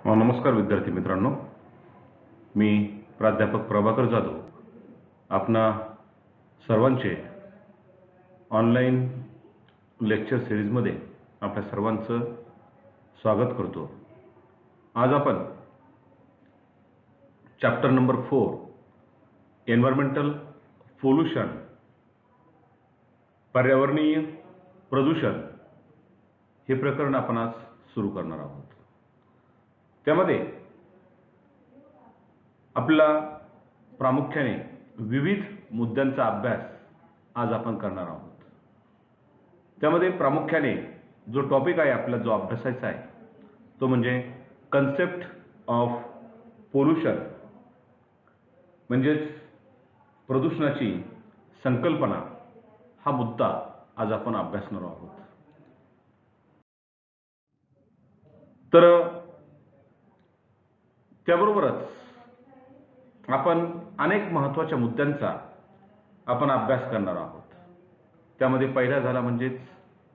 नमस्कार विद्यार्थी मित्रांनो, मी प्राध्यापक प्रभाकर जाधव आपणा सर्वांचे ऑनलाईन लेक्चर सिरीजमध्ये आपल्या सर्वांचं स्वागत करतो। आज आपण चॅप्टर नंबर 4 एन्व्हायरमेंटल पोल्युशन, पर्यावरणीय प्रदूषण हे प्रकरण आपण आज सुरू करणार आहोत। त्यामध्ये आपला प्रामुख्याने विविध मुद्द्यांचा अभ्यास आज आपण करणार आहोत। त्यामध्ये प्रामुख्याने जो टॉपिक आहे आपल्याला जो अभ्यासायचा आहे तो म्हणजे कन्सेप्ट ऑफ पोल्युशन, म्हणजेच प्रदूषणाची संकल्पना, हा मुद्दा आज आपण अभ्यासणार आहोत। तर त्याबरोबरच आपण अनेक महत्त्वाच्या मुद्द्यांचा आपण अभ्यास करणार आहोत। त्यामध्ये पहिला झाला म्हणजेच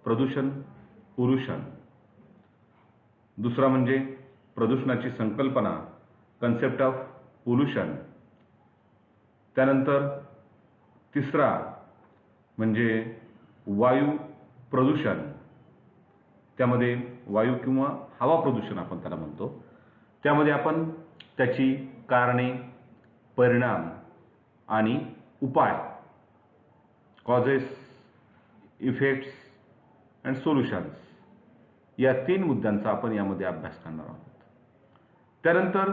प्रदूषण, पोल्युशन। दुसरा म्हणजे प्रदूषणाची संकल्पना, कन्सेप्ट ऑफ पोल्युशन। त्यानंतर तिसरा म्हणजे वायू प्रदूषण, त्यामध्ये वायू किंवा हवा प्रदूषण आपण त्याला म्हणतो। त्यामध्ये आपण त्याची कारणे, परिणाम आणि उपाय, कॉजेस, इफेक्ट्स अँड सोल्युशन्स, या 3 मुद्द्यांचा आपण यामध्ये अभ्यास करणार आहोत। त्यानंतर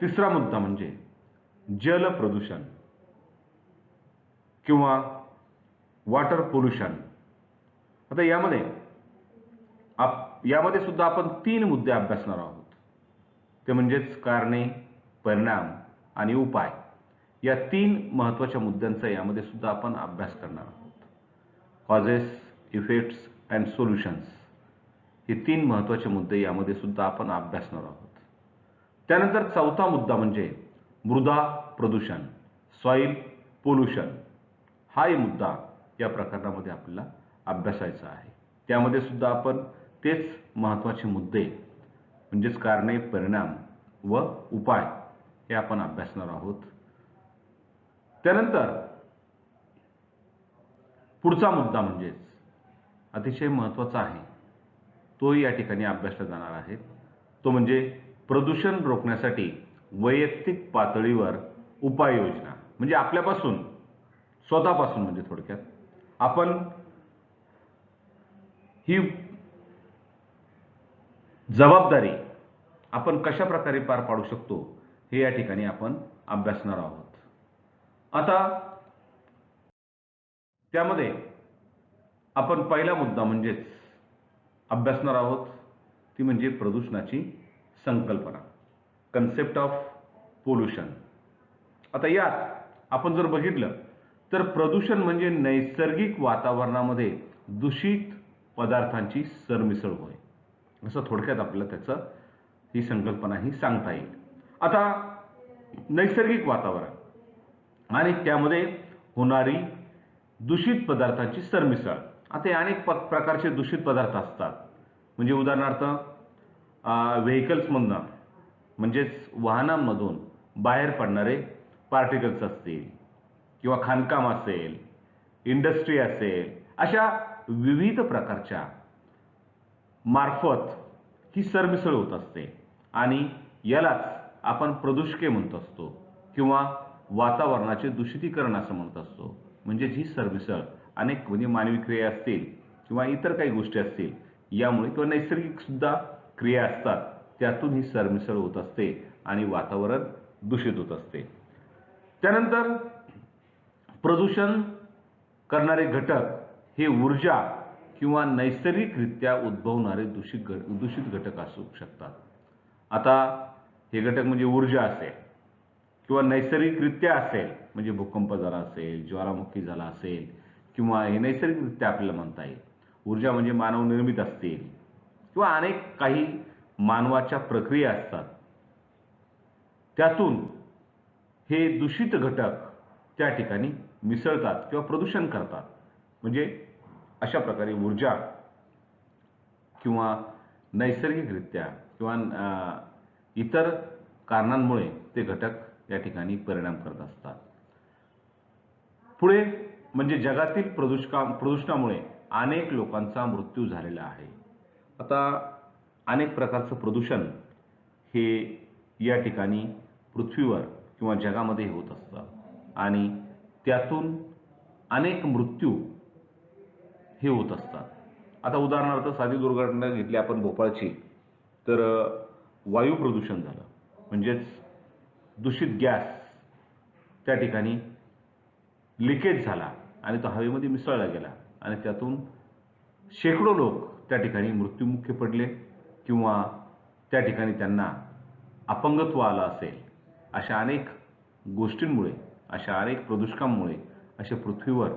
तिसरा मुद्दा म्हणजे जल प्रदूषण किंवा वॉटर पोल्युशन। आता यामध्ये सुद्धा आपण 3 मुद्दे अभ्यासणार आहोत। ते म्हणजेच कारणे, परिणाम आणि उपाय, या 3 महत्त्वाच्या मुद्द्यांचा यामध्ये सुद्धा आपण अभ्यास करणार आहोत। कॉजेस, इफेक्ट्स अँड सोल्युशन्स, हे 3 महत्त्वाचे मुद्दे यामध्ये सुद्धा आपण अभ्यासणार आहोत। त्यानंतर चौथा मुद्दा म्हणजे मृदा प्रदूषण, सॉइल पोल्युशन, हाही मुद्दा या प्रकरणामध्ये आपल्याला अभ्यासायचा आहे। त्यामध्ये सुद्धा आपण तेच महत्त्वाचे मुद्दे म्हणजेच कारणे, परिणाम व उपाय हे आपण अभ्यासणार आहोत। त्यानंतर पुढचा मुद्दा म्हणजेच अतिशय महत्त्वाचा आहे, तोही या ठिकाणी अभ्यासला जाणार आहे। तो म्हणजे प्रदूषण रोखण्यासाठी वैयक्तिक पातळीवर उपाययोजना, म्हणजे आपल्यापासून, स्वतःपासून, म्हणजे थोडक्यात आपण ही जबाबदारी आपण कशा प्रकारे पार पाडू शकतो हे या ठिकाणी आपण अभ्यासणार आहोत। आता त्यामध्ये आपण पहिला मुद्दा म्हणजेच अभ्यासणार आहोत ती म्हणजे प्रदूषणाची संकल्पना, कन्सेप्ट ऑफ पोल्युशन। आता यात आपण जर बघितलं तर प्रदूषण म्हणजे नैसर्गिक वातावरणामध्ये दूषित पदार्थांची सरमिसळ होय, असं थोडक्यात आपल्याला ही संकल्पना ही सांगता येईल। आता नैसर्गिक वातावरण आणि त्यामध्ये होणारी दूषित पदार्थांची सरमिसळ। आता अनेक प्रकारचे दूषित पदार्थ असतात, म्हणजे उदाहरणार्थ व्हेकल्समधून, म्हणजेच वाहनांमधून बाहेर पडणारे पार्टिकल्स असतील किंवा खाणकाम असेल, इंडस्ट्री असेल, अशा विविध प्रकारच्या मार्फत ही सरमिसळ होत असते आणि यालाच आपण प्रदूषके म्हणत असतो किंवा वातावरणाचे दूषितीकरण असं म्हणत असतो। म्हणजे ही सरमिसळ अनेक म्हणजे मानवी क्रिया असतील किंवा इतर काही गोष्टी असतील, यामुळे किंवा नैसर्गिक सुद्धा क्रिया असतात, त्यातून ही सरमिसळ होत असते आणि वातावरण दूषित होत असते। त्यानंतर प्रदूषण करणारे घटक हे ऊर्जा किंवा नैसर्गिकरित्या उद्भवणारे दूषित घटक असू शकतात। आता हे घटक म्हणजे ऊर्जा असेल किंवा नैसर्गिकरित्या असेल, म्हणजे भूकंप झाला असेल, ज्वालामुखी झाला असेल, किंवा हे नैसर्गिकरित्या आपल्याला म्हणता येईल। ऊर्जा म्हणजे मानव निर्मित असतील किंवा अनेक काही मानवाच्या प्रक्रिया असतात, त्यातून हे दूषित घटक त्या ठिकाणी मिसळतात किंवा प्रदूषण करतात। म्हणजे अशा प्रकारे ऊर्जा किंवा नैसर्गिकरित्या किंवा इतर कारणांमुळे ते घटक या ठिकाणी परिणाम करत असतात. पुढे म्हणजे जगातील प्रदूषणामुळे अनेक लोकांचा मृत्यू झालेला आहे. आता अनेक प्रकारचं प्रदूषण हे या ठिकाणी पृथ्वीवर किंवा जगामध्ये होत असतं आणि त्यातून अनेक मृत्यू हे होत असतात. आता उदाहरणार्थ साधी दुर्घटना घेतली आपण भोपाळची, तर वायू प्रदूषण झालं, म्हणजेच दूषित गॅस त्या ठिकाणी लिकेज झाला आणि तो हवेमध्ये मिसळला गेला आणि त्यातून शेकडो लोक त्या ठिकाणी मृत्युमुखी पडले किंवा त्या ठिकाणी त्यांना अपंगत्व आलं असेल. अशा अनेक गोष्टींमुळे, अशा अनेक प्रदूषकांमुळे अशा पृथ्वीवर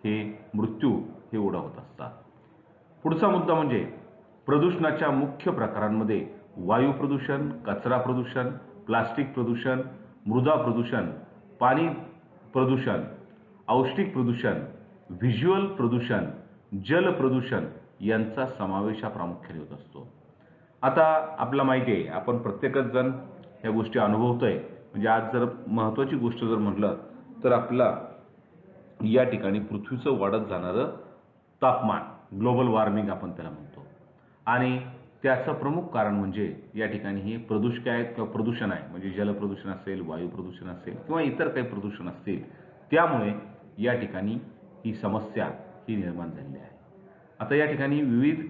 हे मृत्यू हे ओढवत असतात. पुढचा मुद्दा म्हणजे प्रदूषणाच्या मुख्य प्रकारांमध्ये वायू प्रदूषण, कचरा प्रदूषण, प्लास्टिक प्रदूषण, मृदा प्रदूषण, पाणी प्रदूषण, औष्णिक प्रदूषण, व्हिज्युअल प्रदूषण, जल प्रदूषण यांचा समावेश हा प्रामुख्याने होत असतो. आता आपल्याला माहिती आहे, आपण प्रत्येकच जण या गोष्टी अनुभवतोय. म्हणजे आज जर महत्त्वाची गोष्ट जर म्हटलं तर आपला या ठिकाणी पृथ्वीचं वाढत जाणारं तापमान, ग्लोबल वॉर्मिंग आपण त्याला म्हणतो, आणि त्याचं प्रमुख कारण म्हणजे या ठिकाणी हे प्रदूषके आहेत किंवा प्रदूषण आहे. म्हणजे जलप्रदूषण असेल, वायू प्रदूषण असेल किंवा इतर काही प्रदूषण असतील, त्यामुळे या ठिकाणी ही समस्या ही निर्माण झालेली आहे. आता या ठिकाणी विविध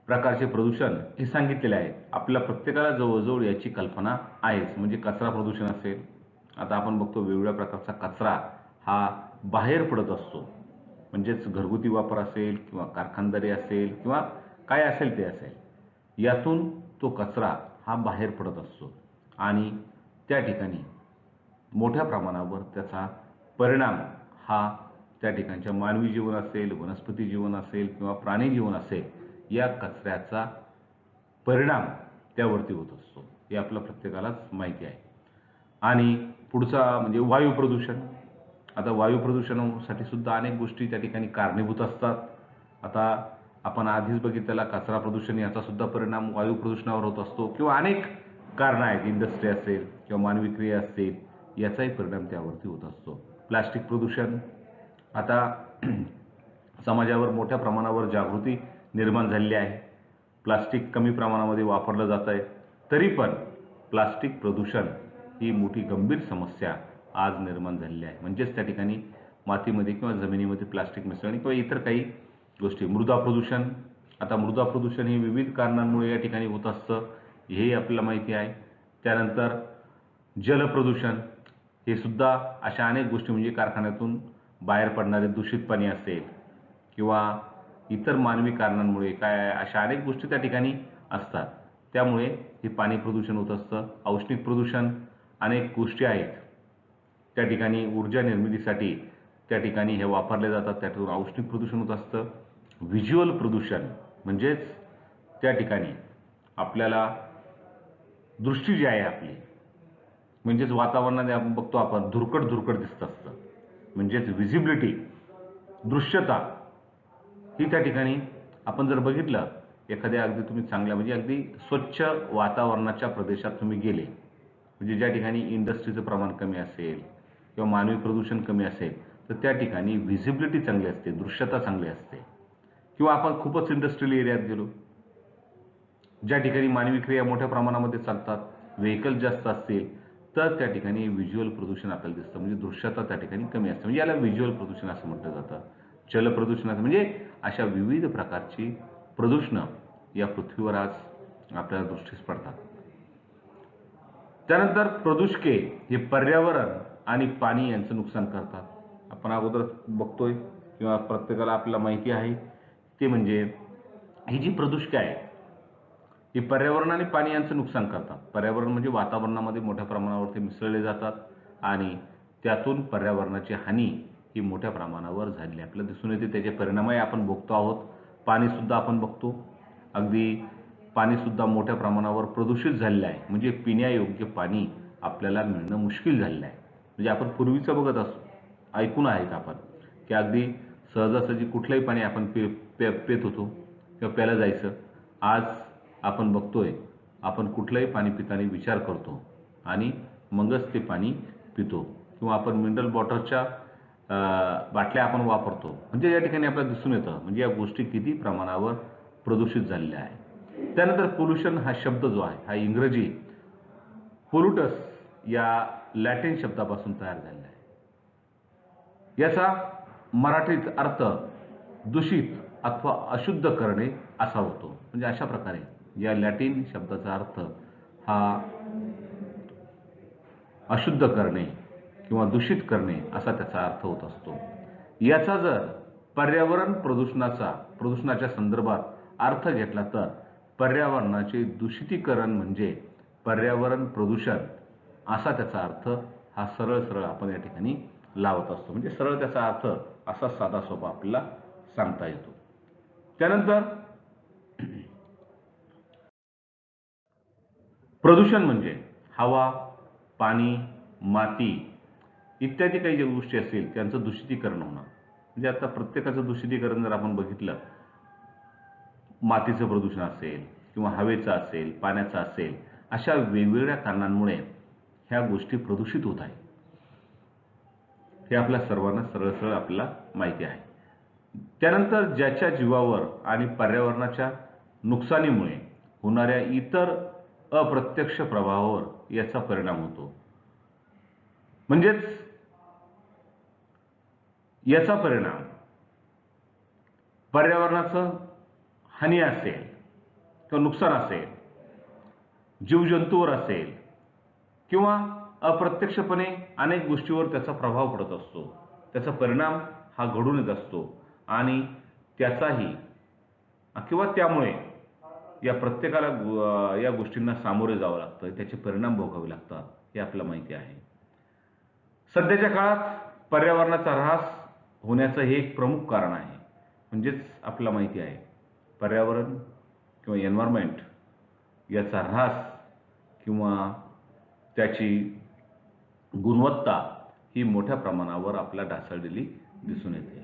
प्रकारचे प्रदूषण हे सांगितलेले आहेत. आपल्या प्रत्येकाला जवळजवळ याची कल्पना आहेच. म्हणजे कचरा प्रदूषण असेल, आता आपण बघतो वेगवेगळ्या प्रकारचा कचरा हा बाहेर पडत असतो. म्हणजेच घरगुती वापर असेल किंवा कारखानदारी असेल किंवा काय असेल ते असेल, यातून तो कचरा हा बाहेर पडत असतो आणि त्या ठिकाणी मोठ्या प्रमाणावर त्याचा परिणाम हा त्या ठिकाणच्या मानवी जीवन असेल, वनस्पती जीवन असेल किंवा प्राणी जीवन असेल, या कचऱ्याचा परिणाम त्यावरती होत असतो. हे आपल्या प्रत्येकालाच माहिती आहे. आणि पुढचा म्हणजे वायू प्रदूषण. आता वायू प्रदूषणासाठी सुद्धा अनेक गोष्टी त्या ठिकाणी कारणीभूत असतात. आता आपण आधीच बघितलेला कचरा प्रदूषण याचा सुद्धा परिणाम वायू प्रदूषणावर होत असतो किंवा अनेक कारणं आहेत, इंडस्ट्री असेल किंवा मानवी क्रिया असतील, याचाही परिणाम त्यावरती होत असतो. प्लास्टिक प्रदूषण. आता समाजावर मोठ्या प्रमाणावर जागृती निर्माण झालेली आहे. प्लास्टिक कमी प्रमाणामध्ये वापरलं जात आहे, तरी पण प्लास्टिक प्रदूषण ही मोठी गंभीर समस्या आज निर्माण झालेली आहे. म्हणजेच त्या ठिकाणी मातीमध्ये किंवा जमिनीमध्ये प्लास्टिक मिसळणे किंवा इतर काही गोष्टी. मृदा प्रदूषण. आता मृदा प्रदूषण हे विविध कारणांमुळे या ठिकाणी होत असतं, हे आपल्याला माहिती आहे. त्यानंतर जलप्रदूषण हे सुद्धा अशा अनेक गोष्टी, म्हणजे कारखान्यातून बाहेर पडणारे दूषित पाणी असेल किंवा इतर मानवी कारणांमुळे काय अशा अनेक गोष्टी त्या ठिकाणी असतात, त्यामुळे हे पाणी प्रदूषण होत असतं. औष्णिक प्रदूषण. अनेक गोष्टी आहेत त्या ठिकाणी ऊर्जा निर्मितीसाठी त्या ठिकाणी हे वापरले जातात, त्यातून औष्णिक प्रदूषण होत असतं. व्हिज्युअल प्रदूषण म्हणजेच त्या ठिकाणी आपल्याला दृष्टी जी आहे आपली, म्हणजेच वातावरणाने आपण बघतो, आपण धुरकट धुरकट दिसत असतं, म्हणजेच व्हिजिबिलिटी, दृश्यता ही त्या ठिकाणी आपण जर बघितलं, एखाद्या अगदी तुम्ही चांगल्या म्हणजे अगदी स्वच्छ वातावरणाच्या प्रदेशात तुम्ही गेले, म्हणजे ज्या ठिकाणी इंडस्ट्रीचं प्रमाण कमी असेल किंवा मानवी प्रदूषण कमी असेल, तर त्या ठिकाणी व्हिजिबिलिटी चांगली असते, दृश्यता चांगली असते. किंवा आपण खूपच इंडस्ट्रियल एरियात गेलो, ज्या ठिकाणी मानवी क्रिया मोठ्या प्रमाणामध्ये चालतात, व्हेकल जास्त असतील, तर त्या ठिकाणी व्हिज्युअल प्रदूषण आपल्याला दिसतं, म्हणजे दृश्यता त्या ठिकाणी कमी असते. म्हणजे याला व्हिज्युअल प्रदूषण असं म्हटलं जातं. जलप्रदूषणाचं म्हणजे अशा विविध प्रकारची प्रदूषणं या पृथ्वीवर आज आपल्याला दृष्टीस पडतात. त्यानंतर प्रदूषके हे पर्यावरण आणि पाणी यांचं नुकसान करतात. आपण अगोदर बघतोय किंवा प्रत्येकाला आपल्याला माहिती आहे, ते म्हणजे ही जी प्रदूषके आहेत, ही पर्यावरण आणि पाणी यांचं नुकसान करतात. पर्यावरण म्हणजे वातावरणामध्ये मोठ्या प्रमाणावर ते मिसळले जातात आणि त्यातून पर्यावरणाची हानी ही मोठ्या प्रमाणावर झालेली आपल्याला दिसून येते. त्याचे परिणामही आपण भोगतो आहोत. पाणीसुद्धा आपण बघतो, अगदी पाणीसुद्धा मोठ्या प्रमाणावर प्रदूषित झालेलं आहे. म्हणजे पिण्यायोग्य पाणी आपल्याला मिळणं मुश्किल झालेलं आहे. म्हणजे आपण पूर्वीचं बघत असतो, ऐकून आहेत आपण, की अगदी सहजासहजी कुठलंही पाणी आपण पेत होतो किंवा प्यायला जायचं. आज आपण बघतोय आपण कुठलंही पाणी पिताना विचार करतो आणि मगच ते पाणी पितो, किंवा आपण मिनरल वॉटरच्या बाटल्या आपण वापरतो. म्हणजे या ठिकाणी आपल्याला दिसून येतं म्हणजे या गोष्टी किती प्रमाणावर प्रदूषित झालेल्या आहेत. त्यानंतर पोल्युशन हा शब्द जो आहे हा इंग्रजी पोल्युटस या लॅटिन शब्दापासून तयार झालेला आहे. याचा मराठीत अर्थ दूषित अथवा अशुद्ध करणे असा होतो. म्हणजे अशा प्रकारे या लॅटिन शब्दाचा अर्थ हा अशुद्ध करणे किंवा दूषित करणे असा त्याचा अर्थ होत असतो. याचा जर पर्यावरण प्रदूषणाच्या संदर्भात अर्थ घेतला तर पर्यावरणाचे दूषितीकरण म्हणजे पर्यावरण प्रदूषण असा त्याचा अर्थ हा सरळ आपण या ठिकाणी लावत असतो. म्हणजे सरळ त्याचा अर्थ असा साधा सोपा आपल्याला सांगता येतो. त्यानंतर प्रदूषण म्हणजे हवा, पाणी, माती इत्यादी काही ज्या गोष्टी असतील त्यांचं दूषितीकरण होणं. म्हणजे आता प्रत्येकाचं दूषितीकरण जर आपण बघितलं, मातीचं प्रदूषण असेल किंवा हवेचं असेल, पाण्याचं असेल, अशा वेगवेगळ्या कारणांमुळे ह्या गोष्टी प्रदूषित होत आहेत. हे आपल्या सर्वांना सरळ आपल्याला माहिती आहे. त्यानंतर ज्याच्या जीवावर आणि पर्यावरणाच्या नुकसानीमुळे होणाऱ्या इतर अप्रत्यक्ष प्रभावावर याचा परिणाम होतो. म्हणजेच याचा परिणाम पर्यावरणाचं हानी असेल किंवा नुकसान असेल, जीवजंतूवर असेल किंवा अप्रत्यक्षपणे अनेक गोष्टीवर त्याचा प्रभाव पडत असतो. त्याचा परिणाम हा घडून येत असतो आणि त्याचाही किंवा त्यामुळे या प्रत्येकाला या गोष्टींना सामोरे जावं लागतं, त्याचे परिणाम भोगावे लागतात, हे आपल्याला माहिती आहे. सध्याच्या काळात पर्यावरणाचा ऱ्हास होण्याचं हे एक प्रमुख कारण आहे. म्हणजेच आपल्याला माहिती आहे पर्यावरण किंवा एन्व्हायरमेंट याचा ऱ्हास किंवा त्याची गुणवत्ता ही मोठ्या प्रमाणावर आपल्याला ढासळलेली दिसून येते.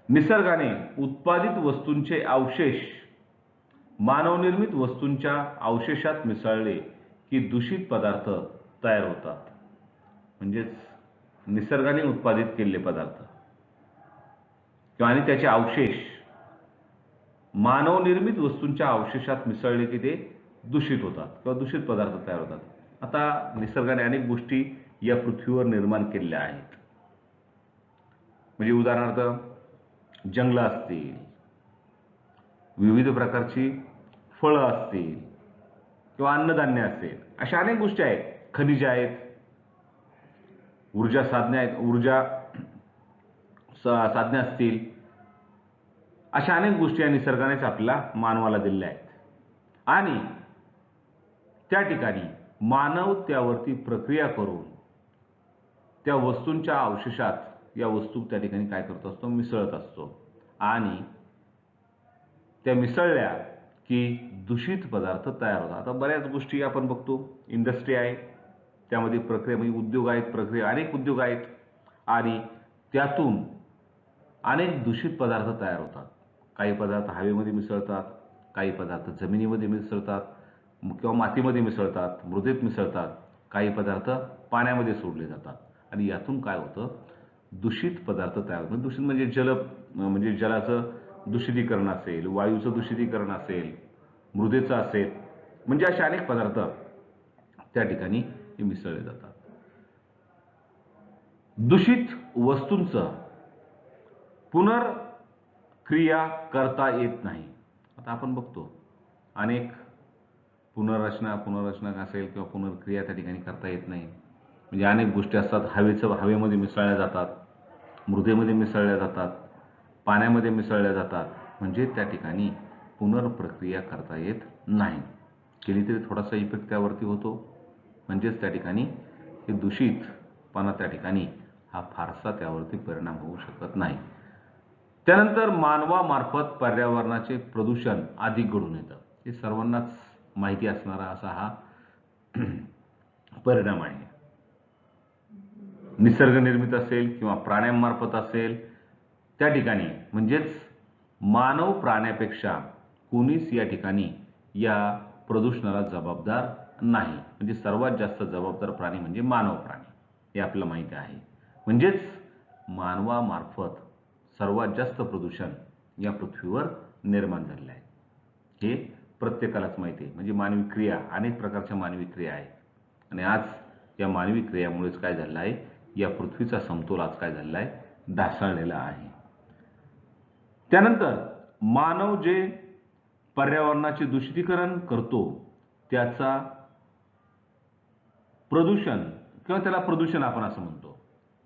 निसर्गाने उत्पादित वस्तूंचे अवशेष मानवनिर्मित वस्तूंच्या अवशेषात मिसळले की दूषित पदार्थ तयार होतात. म्हणजेच निसर्गाने उत्पादित केलेले पदार्थ किंवा आणि त्याचे अवशेष मानवनिर्मित वस्तूंच्या अवशेषात मिसळले की ते दूषित होतात किंवा दूषित पदार्थ तयार होतात. आता निसर्गाने अनेक गोष्टी या पृथ्वीवर निर्माण केलेल्या आहेत. म्हणजे उदाहरणार्थ जंगलं असतील, विविध प्रकारची फळं असतील किंवा अन्नधान्य असेल, अशा अनेक गोष्टी आहेत. खनिजे आहेत, ऊर्जा साधने असतील, अशा अनेक गोष्टी या निसर्गानेच आपल्याला मानवाला दिलेल्या आहेत. आणि त्या ठिकाणी मानव त्यावरती प्रक्रिया करून त्या वस्तूंच्या अवशेषात या वस्तू त्या ठिकाणी काय करत असतो, मिसळत असतो. आणि त्या मिसळल्या की दूषित पदार्थ तयार होतात. आता बऱ्याच गोष्टी आपण बघतो, इंडस्ट्री आहे, त्यामध्ये प्रक्रिया म्हणजे उद्योग आहेत, प्रक्रिया अनेक उद्योग आहेत आणि त्यातून अनेक दूषित पदार्थ तयार होतात. काही पदार्थ हवेमध्ये मिसळतात, काही पदार्थ जमिनीमध्ये मिसळतात किंवा मातीमध्ये मिसळतात, मृदेत मिसळतात, काही पदार्थ पाण्यामध्ये सोडले जातात आणि यातून काय होतं, दूषित पदार्थ तयार होतात. दूषित म्हणजे जलाचं दूषितीकरण असेल, वायूचं दूषितीकरण असेल, मृदेचं असेल, म्हणजे असे अनेक पदार्थ त्या ठिकाणी मिसळले जातात. दूषित वस्तूंचं पुनर्क्रिया करता येत नाही. आता आपण बघतो अनेक पुनर्रचना असेल किंवा पुनर्क्रिया त्या ठिकाणी करता येत नाही. म्हणजे अनेक गोष्टी असतात, हवेमध्ये मिसळल्या जातात, मृदेमध्ये मिसळल्या जातात, पाण्यामध्ये मिसळल्या जातात. म्हणजे त्या ठिकाणी पुनर्प्रक्रिया करता येत नाही. केली तरी थोडासा इफेक्ट त्यावरती होतो. म्हणजेच त्या ठिकाणी हे दूषितपणा त्या ठिकाणी हा फारसा त्यावरती परिणाम होऊ शकत नाही. त्यानंतर मानवामार्फत पर्यावरणाचे प्रदूषण अधिक घडून येतं. हे सर्वांनाच माहिती असणारा असा हा परिणाम आहे. निसर्ग निर्मित असेल किंवा प्राण्यांमार्फत असेल, त्या ठिकाणी म्हणजेच मानव प्राण्यापेक्षा कोणीच या ठिकाणी या प्रदूषणाला जबाबदार नाही. म्हणजे सर्वात जास्त जबाबदार प्राणी म्हणजे मानव प्राणी, हे आपल्याला माहिती आहे. म्हणजेच मानवामार्फत सर्वात जास्त प्रदूषण या पृथ्वीवर निर्माण झालेलं आहे, हे प्रत्येकालाच माहिती आहे. म्हणजे मानवी क्रिया, अनेक प्रकारच्या मानवी क्रिया आहेत आणि आज या मानवी क्रियामुळेच काय झालेलं आहे, या पृथ्वीचा समतोल आज काय झालेला आहे, ढासळलेला आहे. त्यानंतर मानव जे पर्यावरणाचे दूषितीकरण करतो त्याचा प्रदूषण किंवा त्याला प्रदूषण आपण असं म्हणतो.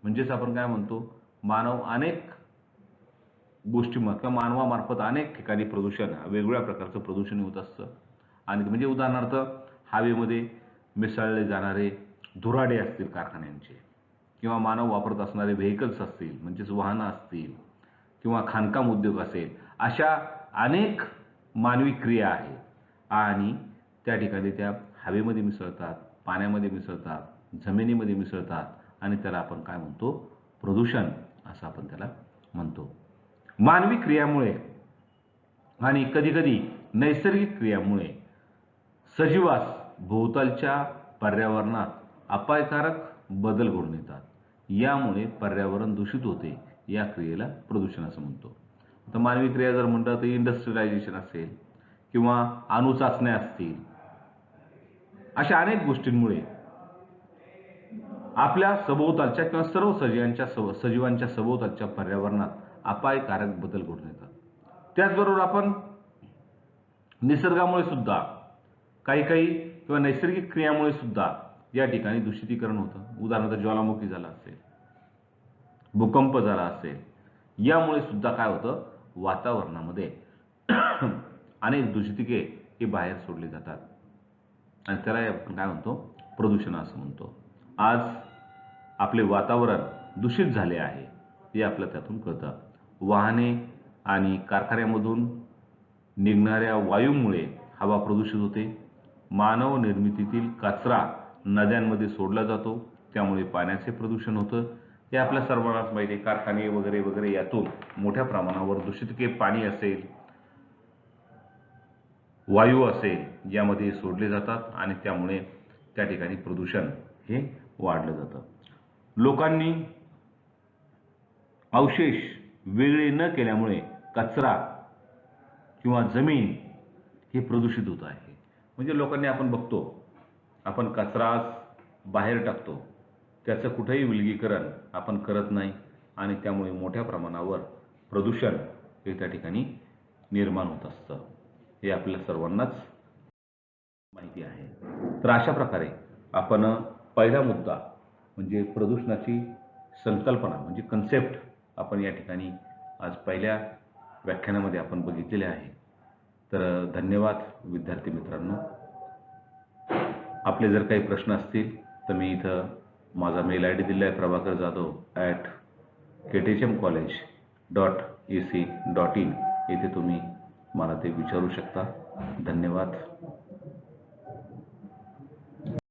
म्हणजेच आपण काय म्हणतो, मानव अनेक गोष्टी किंवा मानवामार्फत अनेक ठिकाणी प्रदूषण, वेगवेगळ्या प्रकारचं प्रदूषण होत असतं. आणि म्हणजे उदाहरणार्थ हवेमध्ये मिसळले जाणारे धुराडे असतील कारखान्यांचे, किंवा मानव वापरत असणारे व्हेकल्स असतील, म्हणजेच वाहनं असतील, किंवा खाणकाम उद्योग असेल, अशा अनेक मानवी क्रिया आहेत आणि त्या ठिकाणी त्या हवेमध्ये मिसळतात, पाण्यामध्ये मिसळतात, जमिनीमध्ये मिसळतात आणि त्याला आपण काय म्हणतो, प्रदूषण असं आपण त्याला म्हणतो. मानवी क्रियामुळे आणि कधीकधी नैसर्गिक क्रियामुळे सजीवास भोवतालच्या पर्यावरणात अपायकारक बदल घडून येतात. यामुळे पर्यावरण दूषित होते. या क्रियेला प्रदूषण असं म्हणतो. आता मानवी क्रिया जर म्हटलं तर इंडस्ट्रियलायझेशन असेल किंवा अणुचाचण्या असतील, अशा अनेक गोष्टींमुळे आपल्या सभोवतालच्या किंवा सर्व सजीवांच्या सभोवतालच्या पर्यावरणात अपायकारक बदल घडून येतात. त्याचबरोबर आपण निसर्गामुळे सुद्धा काही किंवा नैसर्गिक क्रियामुळे सुद्धा या ठिकाणी दूषितीकरण होतं. उदाहरणार्थ ज्वालामुखी झाला असेल, भूकंप झाला असेल, यामुळे सुद्धा काय होतं, वातावरणामध्ये अनेक दूषितिके हे बाहेर सोडली जातात आणि त्याला आपण काय म्हणतो, प्रदूषण असं म्हणतो. आज आपले वातावरण दूषित झाले आहे हे आपल्याला त्यातून कळतं. वाहने आणि कारखान्यामधून निघणाऱ्या वायूमुळे हवा प्रदूषित होते. मानव निर्मितीतील कचरा नद्यांमध्ये सोडला जातो, त्यामुळे पाण्याचे प्रदूषण होतं. हे आपल्या सर्वांनाच माहिती आहे. कारखाने वगैरे वगैरे यातून मोठ्या प्रमाणावर दूषितके पाणी असेल, वायू असेल, यामध्ये सोडले जातात आणि त्यामुळे त्या ठिकाणी प्रदूषण हे वाढलं जातं. लोकांनी अवशेष वेगळे न केल्यामुळे कचरा किंवा जमीन हे प्रदूषित होत आहे. म्हणजे लोकांनी, आपण बघतो, आपण कचरा बाहेर टाकतो, त्याचं कुठेही विलगीकरण आपण करत नाही आणि त्यामुळे मोठ्या प्रमाणावर प्रदूषण हे त्या ठिकाणी निर्माण होत असतं. हे आपल्या सर्वांनाच माहिती आहे. तर अशा प्रकारे आपण पहिला मुद्दा म्हणजे प्रदूषणाची संकल्पना म्हणजे कन्सेप्ट आपण या ठिकाणी आज पहिल्या व्याख्यानामध्ये आपण बघितलेले आहे. तर धन्यवाद विद्यार्थी मित्रांनो. आपले जर काही प्रश्न असतील तर मी इथं माझा मेल ID दिला आहे, prabhakarjadhav@kthmcollege.ac.in. येथे तुम्ही मला ते विचारू शकता. धन्यवाद.